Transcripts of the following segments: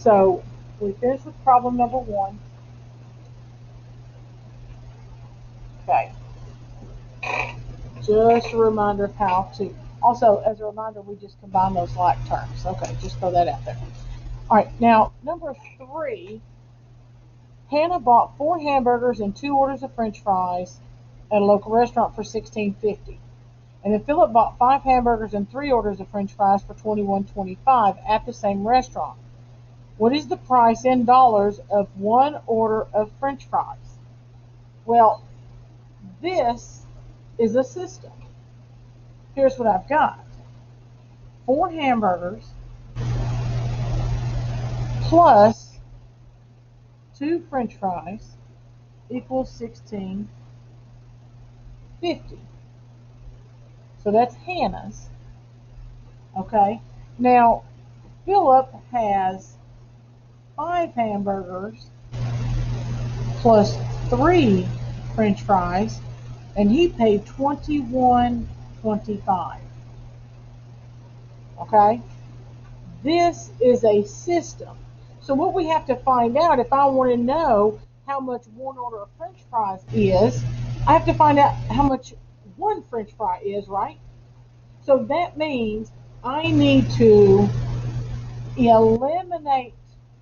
So we finished with problem number 1. Okay. Just a reminder of how to. Also, as a reminder, we just combine those like terms. Okay, just throw that out there. All right, now number 3. Hannah bought 4 hamburgers and 2 orders of French fries at a local restaurant for $16.50. And then Philip bought 5 hamburgers and 3 orders of French fries for $21.25 at the same restaurant. What is the price in dollars of 1 order of French fries? Well, this is a system. Here's what I've got. 4 hamburgers plus 2 French fries equals $16.50. So that's Hannah's. Okay. Now, Philip has 5 hamburgers plus 3 French fries, and he paid $21.25. Okay? This is a system. So what we have to find out, if I want to know how much 1 order of French fries is, I have to find out how much 1 French fry is, right? So that means I need to eliminate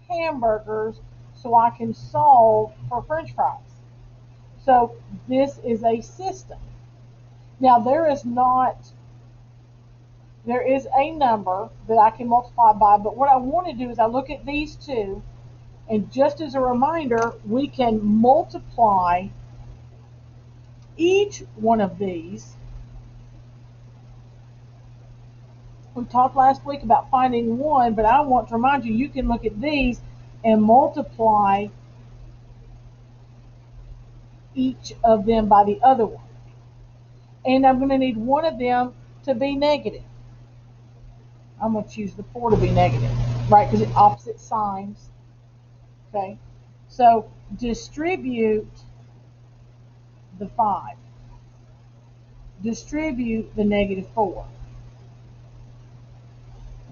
hamburgers so I can solve for French fries. So this is a system. Now there is a number that I can multiply by, but what I want to do is I look at these two, and just as a reminder, we can multiply each one of these. We talked last week about finding 1, but I want to remind you, you can look at these and multiply each of them by the other one. And I'm going to need one of them to be negative. I'm going to choose the 4 to be negative, right? Because it's opposite signs. Okay. So distribute the 5. Distribute the negative 4.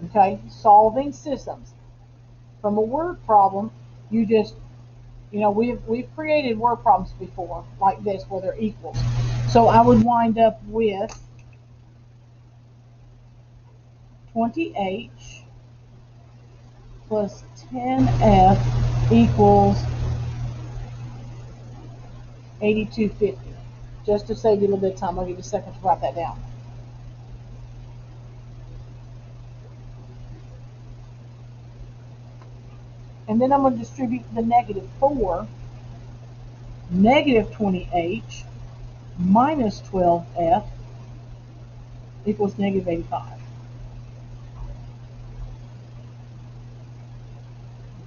Okay. Solving systems. From a word problem, you just, we've created word problems before like this where they're equals. So I would wind up with 20h plus 10f equals 8250. Just to save you a little bit of time, I'll give you a second to write that down. And then I'm going to distribute the negative 4, negative 20h minus 12f equals negative 85.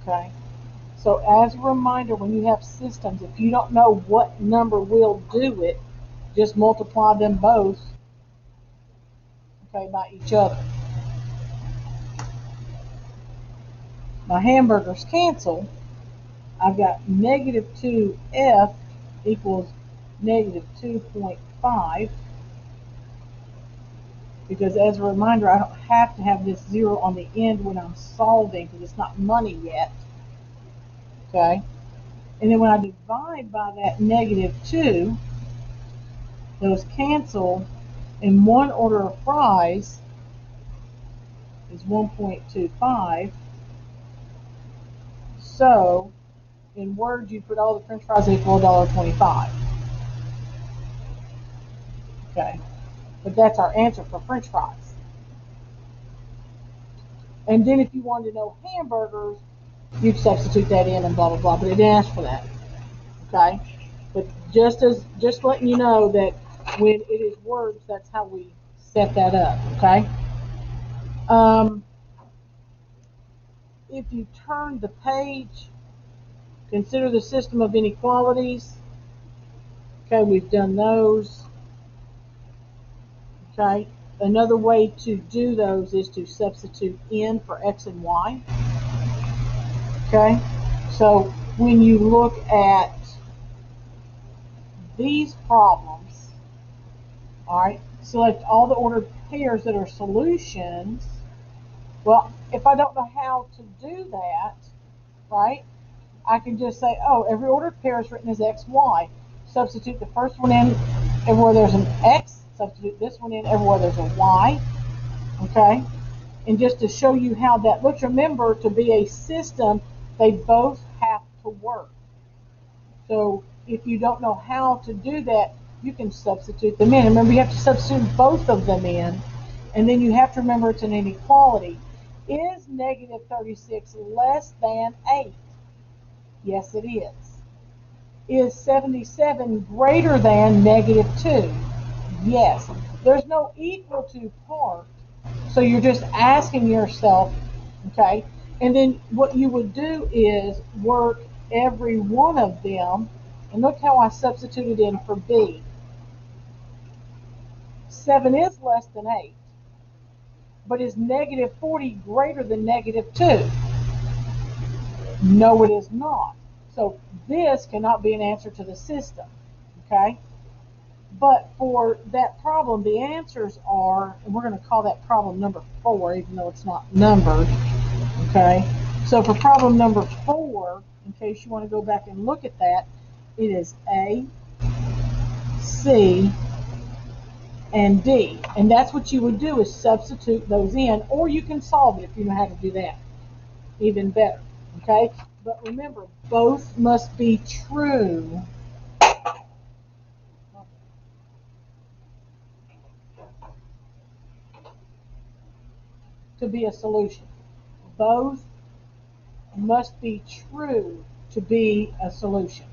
Okay? So as a reminder, when you have systems, if you don't know what number will do it, just multiply them both, okay, by each other. My hamburgers cancel. I've got negative 2f equals negative 2.5, because as a reminder, I don't have to have this 0 on the end when I'm solving because it's not money yet. Okay? And then when I divide by that negative 2, those cancel, and 1 order of fries is 1.25. So, in words, you put all the French fries equal $1.25. Okay? But that's our answer for French fries. And then if you wanted to know hamburgers, you'd substitute that in and blah, blah, blah. But it didn't ask for that. Okay? But just letting you know that when it is words, that's how we set that up. Okay? If you turn the page, consider the system of inequalities. Okay, we've done those. Okay? Another way to do those is to substitute in for x and y. Okay? So when you look at these problems, all right, select all the ordered pairs that are solutions. Well, if I don't know how to do that, right? I can just say, oh, every ordered pair is written as XY. Substitute the first one in everywhere there's an X. Substitute this one in everywhere there's a Y. Okay? And just to show you how that looks, remember, to be a system, they both have to work. So if you don't know how to do that, you can substitute them in. Remember, you have to substitute both of them in. And then you have to remember it's an inequality. Is negative 36 less than 8? Yes, it is. Is 77 greater than negative 2? Yes. There's no equal to part. So you're just asking yourself, okay? And then what you would do is work every one of them. And look how I substituted in for B. 7 is less than 8. But is negative 40 greater than negative 2? No, it is not. So this cannot be an answer to the system, okay? But for that problem, the answers are, and we're going to call that problem number 4, even though it's not numbered, okay? So for problem number 4, in case you want to go back and look at that, it is A, C, and D. And that's what you would do, is substitute those in, or you can solve it if you know how to do that. Even better, okay? But remember, both must be true to be a solution. Both must be true to be a solution.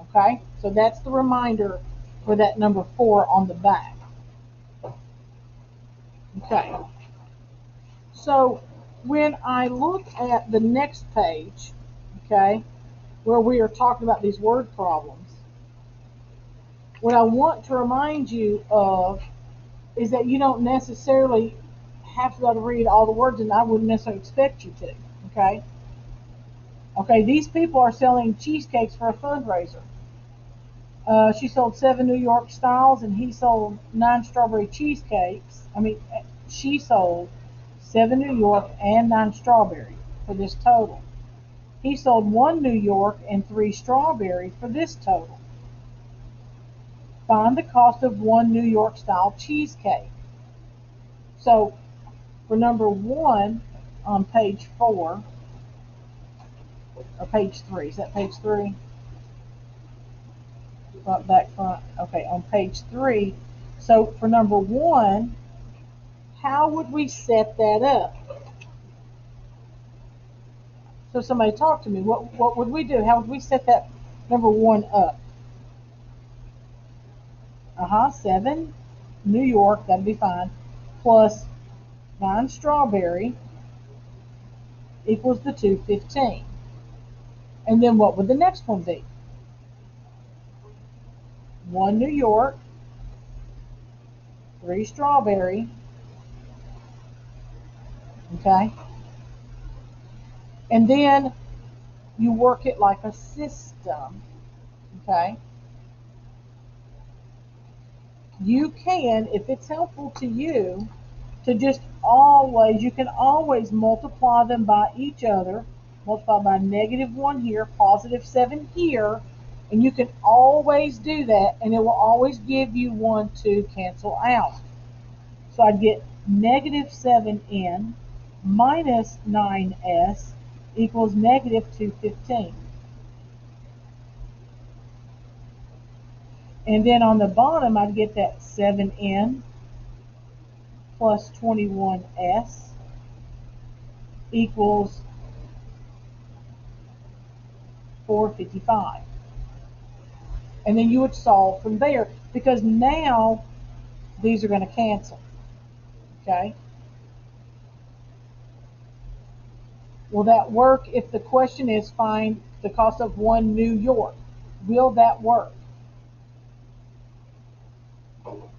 Okay? So that's the reminder for that number 4 on the back. Okay. So when I look at the next page, okay, where we are talking about these word problems, what I want to remind you of is that you don't necessarily have to be able to read all the words, and I wouldn't necessarily expect you to. Okay? Okay, these people are selling cheesecakes for a fundraiser. She sold 7 New York styles, and he sold 9 strawberry cheesecakes. She sold 7 New York and 9 strawberry for this total. He sold 1 New York and 3 strawberry for this total. Find the cost of 1 New York style cheesecake. So for number 1 on page 4, or page 3, is that page 3? Front, back, front. Okay, on page 3. So for number 1, how would we set that up? So somebody talk to me. What would we do? How would we set that number 1 up? 7 New York, that'd be fine, plus 9 strawberry equals the 215. And then what would the next one be? 1 New York, 3 strawberry, okay? And then you work it like a system, okay? You can, if it's helpful to you, you can always multiply them by each other, multiply by negative 1 here, positive 7 here, and you can always do that, and it will always give you 1 to cancel out. So I'd get negative 7n minus 9s equals negative 215. And then on the bottom, I'd get that 7n plus 21s equals 455. And then you would solve from there, because now these are going to cancel. Okay? Will that work if the question is find the cost of 1 New York? Will that work?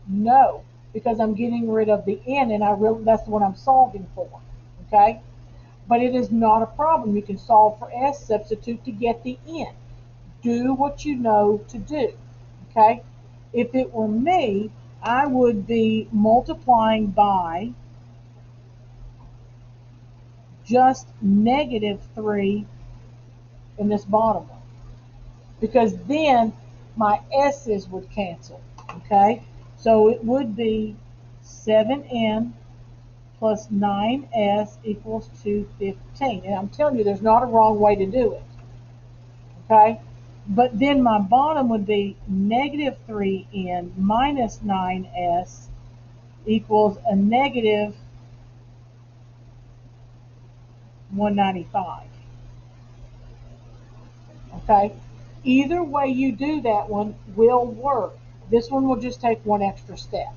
No, because I'm getting rid of the n, and that's what I'm solving for. Okay? But it is not a problem. You can solve for s, substitute to get the n. Do what you know to do. Okay? If it were me, I would be multiplying by just negative 3 in this bottom one, because then my s's would cancel. Okay, so it would be 7n plus 9s equals 215. And I'm telling you, there's not a wrong way to do it. Okay, but then my bottom would be negative 3n minus 9s equals a negative 195. Okay, either way you do that one will work. This one will just take one extra step.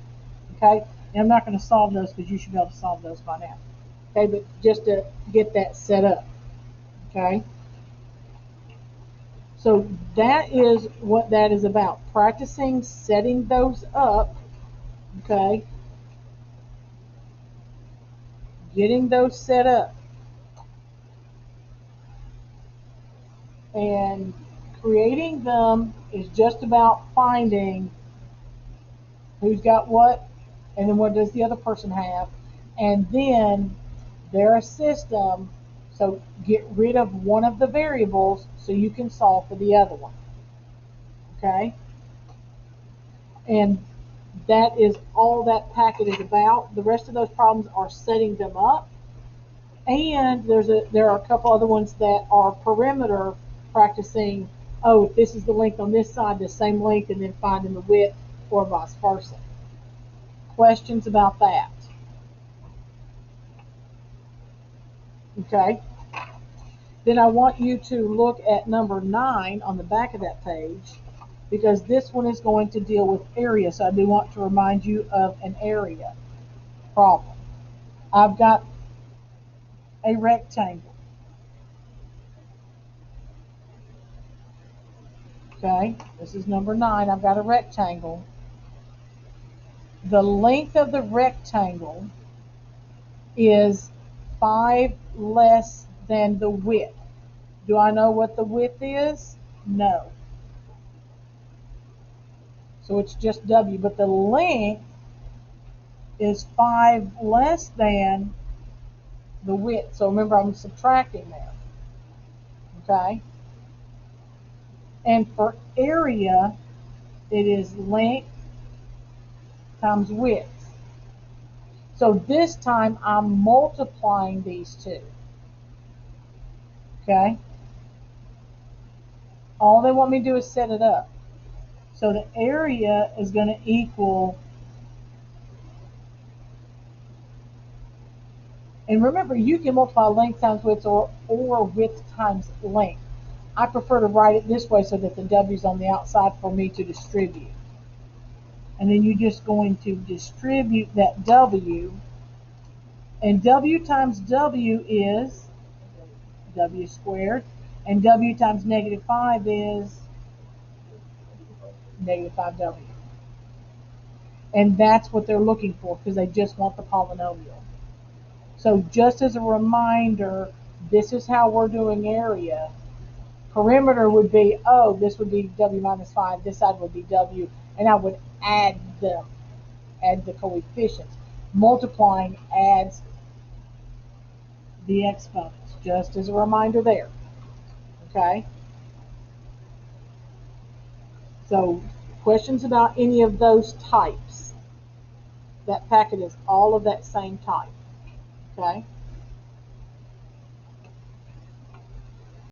Okay, and I'm not going to solve those because you should be able to solve those by now. Okay, but just to get that set up. Okay, so that is what that is about, practicing setting those up. Okay, getting those set up and creating them is just about finding who's got what, and then what does the other person have, and then their system. So get rid of one of the variables so you can solve for the other one. Okay? And that is all that packet is about. The rest of those problems are setting them up. And there are a couple other ones that are perimeter, practicing, oh, if this is the length on this side, the same length, and then finding the width, or vice versa. Questions about that? Okay. Then I want you to look at number 9 on the back of that page, because this one is going to deal with area. So I do want to remind you of an area problem. I've got a rectangle. Okay, this is number 9. I've got a rectangle. The length of the rectangle is 5 less than the width. Do I know what the width is? No. So it's just W, but the length is 5 less than the width. So remember, I'm subtracting there. Okay? And for area, it is length times width. So this time I'm multiplying these two. Okay? All they want me to do is set it up. So the area is going to equal, and remember, you can multiply length times width or width times length. I prefer to write it this way so that the W is on the outside for me to distribute. And then you're just going to distribute that W, and W times W is W squared, and W times negative 5 is negative 5W. And that's what they're looking for, because they just want the polynomial. So just as a reminder, this is how we're doing area. Perimeter would be, oh, this would be W minus 5, this side would be W, and I would add them, add the coefficients. Multiplying adds the exponents, just as a reminder there. Okay? So, questions about any of those types? That packet is all of that same type. Okay?